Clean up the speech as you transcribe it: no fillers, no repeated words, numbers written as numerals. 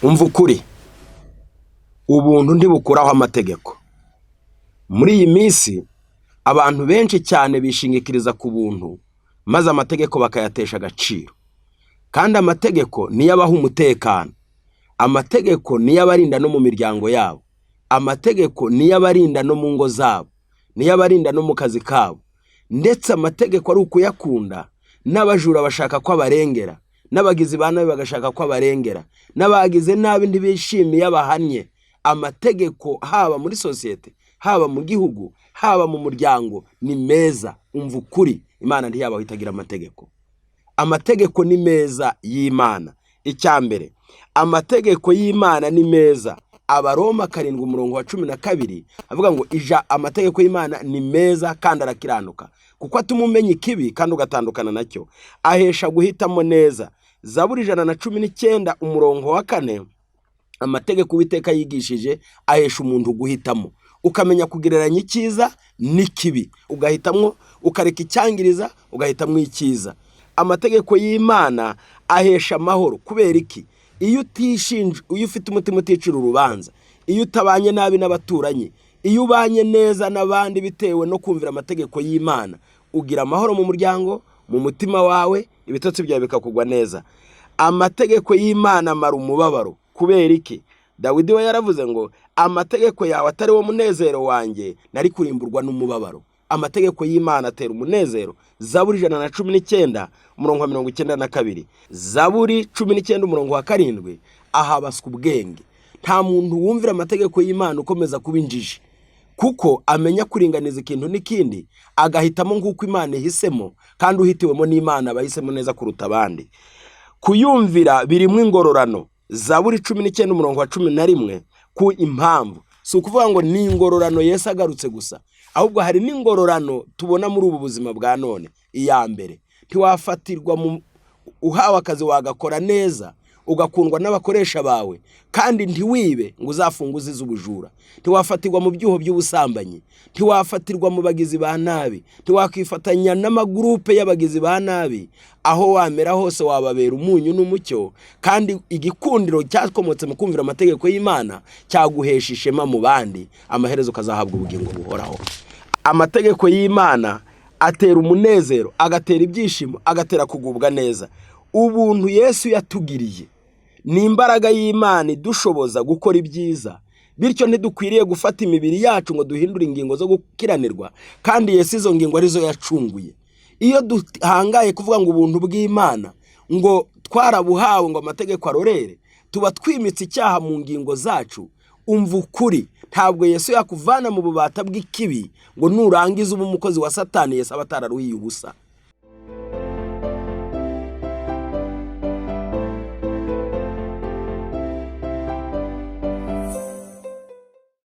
umva ukuri, ubuntu ntibukuraho amategeko. Muri iyi minsi abantu benshi cyane bishingikiriza ku buntu maze amategeko bakayatesha agaciro. Kandi amategeko niyo abaha umutekano, amategeko niyo abarinda no mu miryango yabo, amategeko niyo abarinda no mu ngo zabo, niyo abarinda no mu kazi kabo. Ndetse amategeko ari ukuyakunda, n'abajura bashaka ko abarengera, n'abagizi ba nabi bagashaka ko abarengera, n'abagize nabi ntibishimiye abahannye. Amategeko haba muri sosiyete, haba mu gihugu, haba mu muryango ni meza. Umva ukuri, Imana ntiyabaho itagira amategeko. Amategeko ni meza y'Imana. Icyambere, amategeko y'Imana ni meza. Abaroma 7:12 avuga ngo amategeko y'Imana ni meza kandi arakiranuka, kuko atuma umenya ikibi kandi ugatandukana nacyo, ahesha guhitamo neza. Zaburi 119:4, amategeko Uwiteka yigishije ahesha umuntu guhitamo, ukamenya kugereranya icyiza n'ikibi, ugahitamo ukareka icyangiriza ugahitamo icyiza. Amategeko y'Imana ahesha amahoro. Kubera iki? Iyo ufite umutima uticira urubanza, iyo utabanye nabi n'abaturanyi, iyo ubanye neza n'abandi bitewe no kumvira amategeko y'Imana, ugira amahoro mu muryango, mu mutima wawe, ibitotsi byawe bikakugwa neza. Amategeko y'Imana amara umubabaro. Kubera iki? Dawidi we yaravuze ngo amategeko yawe atari wo munezero wanjye, nari kurimburwa n'umubabaro. Amategeko y'Imana atera umunezero. Zaburi 119:92. Zaburi 19:7 ahabaswa ubwenge. Nta muntu wumvira amategeko y'Imana ukomeza kuba injiji, kuko amenya kuringaniza ikintu n'ikindi, agahitamo nk'uko Imana ihisemo, kandi uhitiwemo n'Imana abahisemo neza kuruta abandi. Kuyumvira birimo ingororano. Zaburi 19:11 ku impamvu si ukuvuga ngo ni ingororano Yesu agarutse gusa, ahubwo hari n'ingororano tubona muri ubu buzima bwa none. Iya mbere, ntiwafatirwa uhawe akazi wagakora neza ugakundwa n'abakoresha bawe, kandi ntiwibe ngo uzafunguze iz'ubujura. Ntiwafatirwa mu byuho by'ubusambanyi, ntiwafatirwa mu bagizi ba nabi, ntiwakwifatanya n'amagurupe y'abagizi ba nabi. Aho wamera hose wababera umunyu n'umucyo, kandi igikundiro cyakomotse mu kumvira amategeko y'Imana cyaguhesha ishema mu bandi, amaherezo ukazahabwa ubugingo buhoraho. Amategeko y'Imana atera umunezero, agatera ibyishimo, agatera kugubwa neza. Ubuntu Yesu yatugiriye ni imbaraga y'Imana idushoboza gukora ibyiza, bityo ntidukwiriye gufata imibiri yacu ngo duhindure ingingo zo gukiranirwa, kandi Yesu izo ngingo arizo yacunguye. Iyo duhangaye kuvuga ngo ubuntu bw'Imana ngo twarabuhawe ngo amategeko arorere, tuba twimitse icyaha mu ngingo zacu. Umva ukuri, ntabwo Yesu yakuvana mu bubata bw'ikibi ngo nurangiza uba umukozi wa Satani. Yesu aba atararuhiye ubusa.